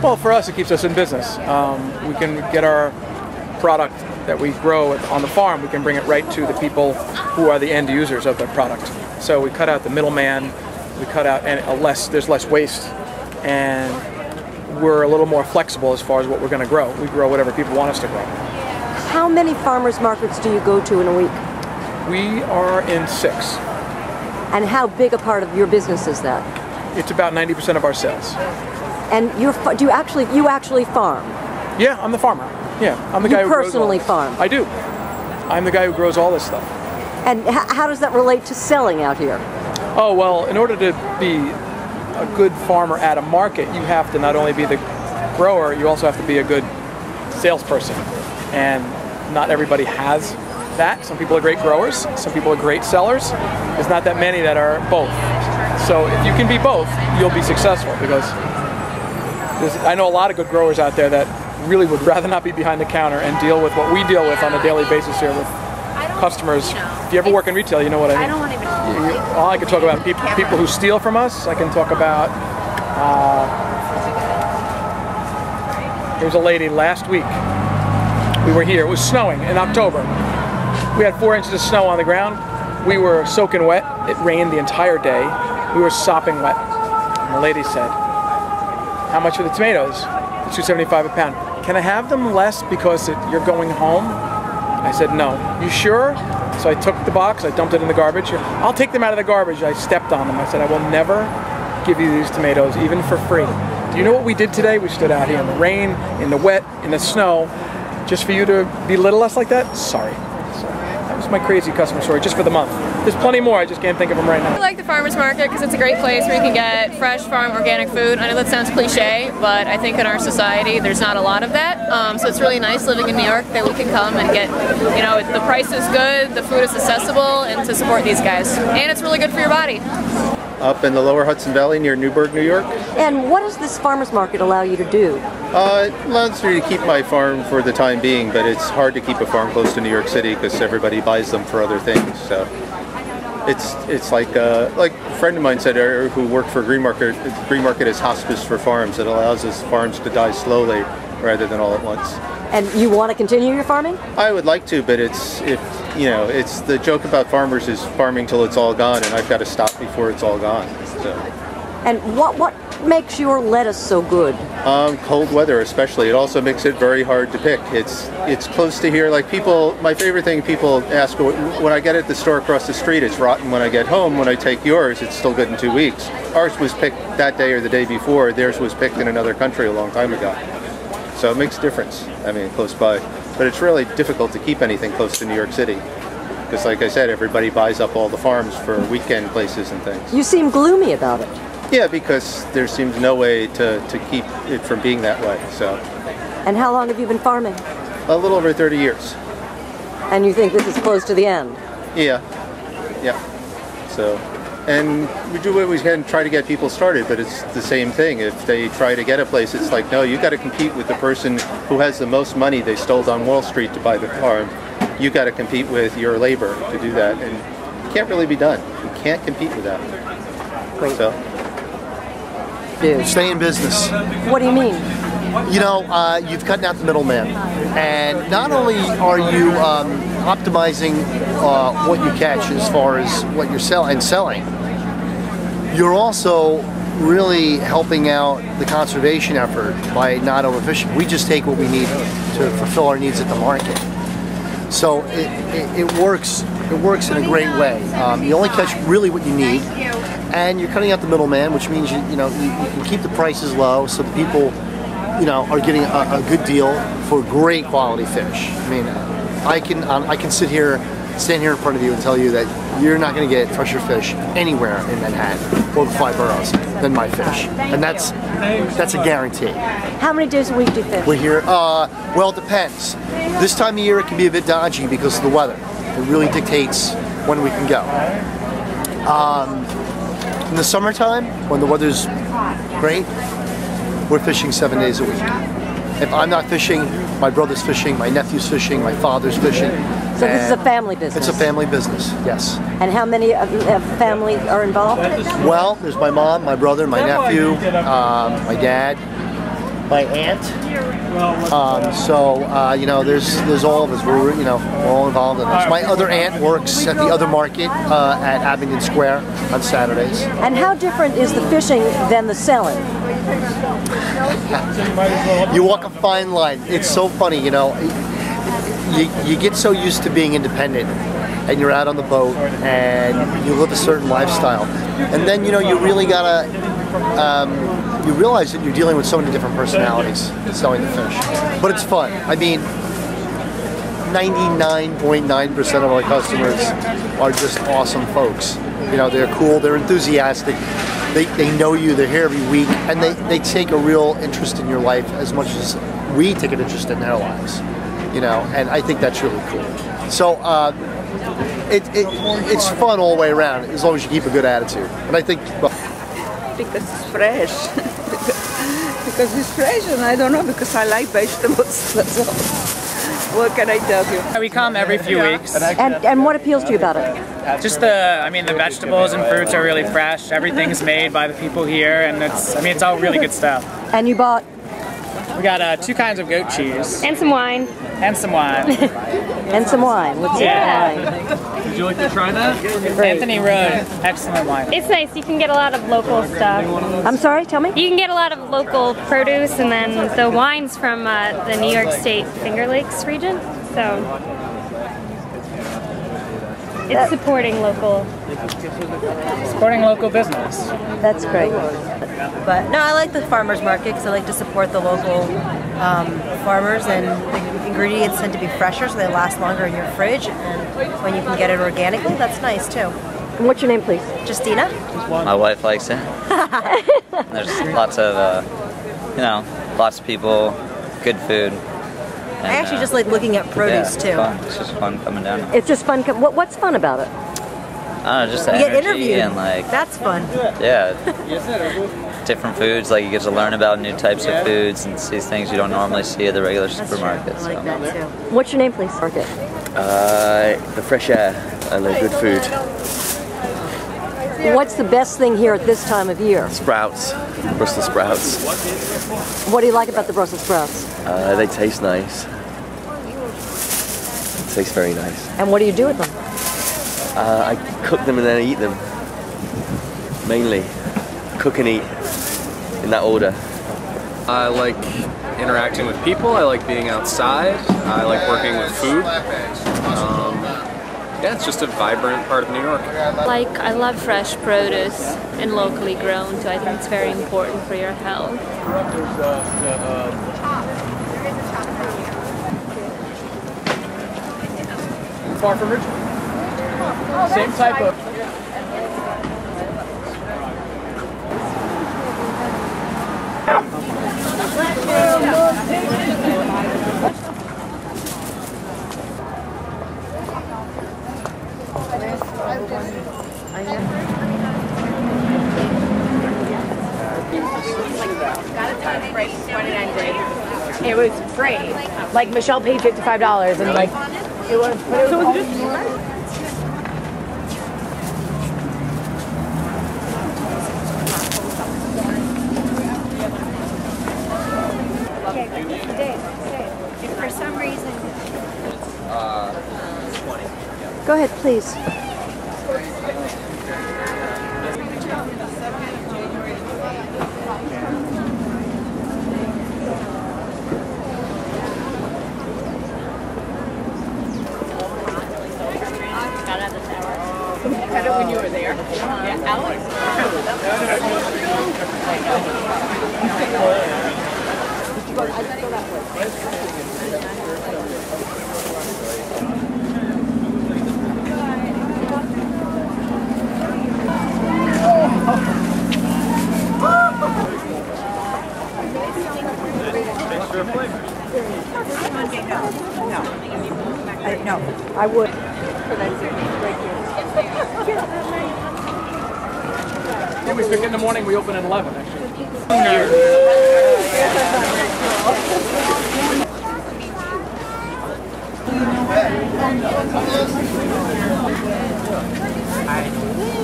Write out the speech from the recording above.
Well, for us, it keeps us in business. We can get our product that we grow on the farm, we can bring it right to the people who are the end users of the product. So we cut out the middleman, we cut out, and there's less waste, and we're a little more flexible as far as what we're going to grow. We grow whatever people want us to grow. How many farmers markets do you go to in a week? We are in 6. And how big a part of your business is that? It's about 90% of our sales. And you actually farm? Yeah, I'm the farmer. Yeah, I'm the guy who grows all this. You personally farm? I do. I'm the guy who grows all this stuff. And how does that relate to selling out here? Oh, well, in order to be a good farmer at a market, you have to not only be the grower, you also have to be a good salesperson. And not everybody has that. Some people are great growers, some people are great sellers. There's not that many that are both. So if you can be both, you'll be successful, because I know a lot of good growers out there that really would rather not be behind the counter and deal with what we deal with on a daily basis here with customers. If you ever work in retail, you know what I mean. I don't want to I can talk about people who steal from us. I can talk about, there's a lady last week, we were here, it was snowing in October. We had 4 inches of snow on the ground. We were soaking wet. It rained the entire day. We were sopping wet. And the lady said, "How much are the tomatoes?" $2.75 a pound. "Can I have them less because you're going home?" I said, "No." "You sure?" So I took the box, I dumped it in the garbage. "I'll take them out of the garbage." I stepped on them. I said, "I will never give you these tomatoes, even for free." Do you know what we did today? We stood out here in the rain, in the wet, in the snow, just for you to belittle us like that? Sorry. That was my crazy customer story, just for the month. There's plenty more, I just can't think of them right now. I like the farmers market because it's a great place where you can get fresh, farm, organic food. I know that sounds cliche, but I think in our society there's not a lot of that. So it's really nice living in New York that we can come and get, you know, the price is good, the food is accessible, and to support these guys. And it's really good for your body. Up in the lower Hudson Valley near Newburgh, New York. And what does this farmers market allow you to do? It allows me to keep my farm for the time being, but it's hard to keep a farm close to New York City because everybody buys them for other things. So it's like a friend of mine said who worked for Green Market. Green Market is hospice for farms. It allows us farms to die slowly rather than all at once. And you want to continue your farming? I would like to, but it's the joke about farmers is farming till it's all gone, and I've got to stop before it's all gone. So. And what makes your lettuce so good? Cold weather especially. It also makes it very hard to pick. It's close to here. Like people, my favorite thing people ask when I get at the store across the street, it's rotten when I get home. When I take yours, it's still good in 2 weeks. Ours was picked that day or the day before. Theirs was picked in another country a long time ago. So it makes a difference. I mean, close by. But it's really difficult to keep anything close to New York City. Because like I said, everybody buys up all the farms for weekend places and things. You seem gloomy about it. Yeah, because there seems no way to keep it from being that way. So. And how long have you been farming? A little over 30 years. And you think this is close to the end? Yeah. Yeah. So, and we do what we can try to get people started, but it's the same thing. If they try to get a place, it's like, no, you got to compete with the person who has the most money they stole on Wall Street to buy the farm. You got to compete with your labor to do that, and it can't really be done. You can't compete with that. Great. So. Stay in business. What do you mean? You know, you've cut out the middleman, and not only are you optimizing what you catch as far as what you're selling, you're also really helping out the conservation effort by not overfishing. We just take what we need to fulfill our needs at the market. So it works in a great way. You only catch really what you need, and you're cutting out the middleman, which means you can keep the prices low so the people are getting a good deal for great quality fish. I mean, I can stand here in front of you and tell you that you're not going to get fresher fish anywhere in Manhattan or the 5 boroughs than my fish, and that's a guarantee. How many days a week do you fish? We're here. Well, it depends. This time of year it can be a bit dodgy because of the weather. It really dictates when we can go. In the summertime, when the weather's great, we're fishing 7 days a week. If I'm not fishing, my brother's fishing, my nephew's fishing, my father's fishing. So this is a family business? It's a family business, yes. And how many of family are involved? Well, there's my mom, my brother, my nephew, my dad, my aunt. You know, there's all of us. We're all involved in this. My other aunt works at the other market at Abingdon Square on Saturdays. And how different is the fishing than the selling? You walk a fine line. It's so funny, you know. You get so used to being independent, and you're out on the boat, and you live a certain lifestyle, and then you know you really gotta. You realize that you're dealing with so many different personalities selling the fish, but it's fun. I mean, 99.9% of our customers are just awesome folks. You know, they're cool, they're enthusiastic, they know you, they're here every week, and they take a real interest in your life as much as we take an interest in their lives. You know, and I think that's really cool. So it's fun all the way around as long as you keep a good attitude. And I think, well, because it's fresh. Because it's fresh, and I don't know, because I like vegetables. That's all. What can I tell you? We come every few weeks. And what appeals to you about it? Just the vegetables and fruits are really fresh. Everything's made by the people here, and it's all really good stuff. And you bought? We got 2 kinds of goat cheese. And some wine. And some wine. And some wine. Let's see wine. Would you like to try that? Anthony Road, excellent wine. It's nice. You can get a lot of local stuff. I'm sorry, tell me? You can get a lot of local produce, and then the wine's from the New York State Finger Lakes region. So it's supporting local business. That's great. But no, I like the farmers market because I like to support the local farmers, and the ingredients tend to be fresher, so they last longer in your fridge. And when you can get it organically, that's nice too. And what's your name, please? Justina. My wife likes it. There's lots of, lots of people, good food. And, I actually just like looking at produce too. It's just fun coming down. It's just fun. What's fun about it? I don't know, just the You get energy interviewed. and like. That's fun. Yeah. Different foods, like you get to learn about new types of foods and see things you don't normally see at the regular supermarket. I like that too. What's your name, please? Market. The fresh air and the good food. What's the best thing here at this time of year? Sprouts, Brussels sprouts. What do you like about the Brussels sprouts? They taste nice. Taste very nice. And what do you do with them? I cook them and then I eat them. Mainly. Cook and eat. In that order. I like interacting with people. I like being outside. I like working with food. Yeah, it's just a vibrant part of New York. I love fresh produce and locally grown, so I think it's very important for your health. Far from Richmond. Same type of. It was great. Like Michelle paid $55 and like it was good. If for some reason. Go ahead, please. Cut it when you were there. Yeah, Alex. No, I would. Yeah, we pick in the morning. We open at 11. Actually.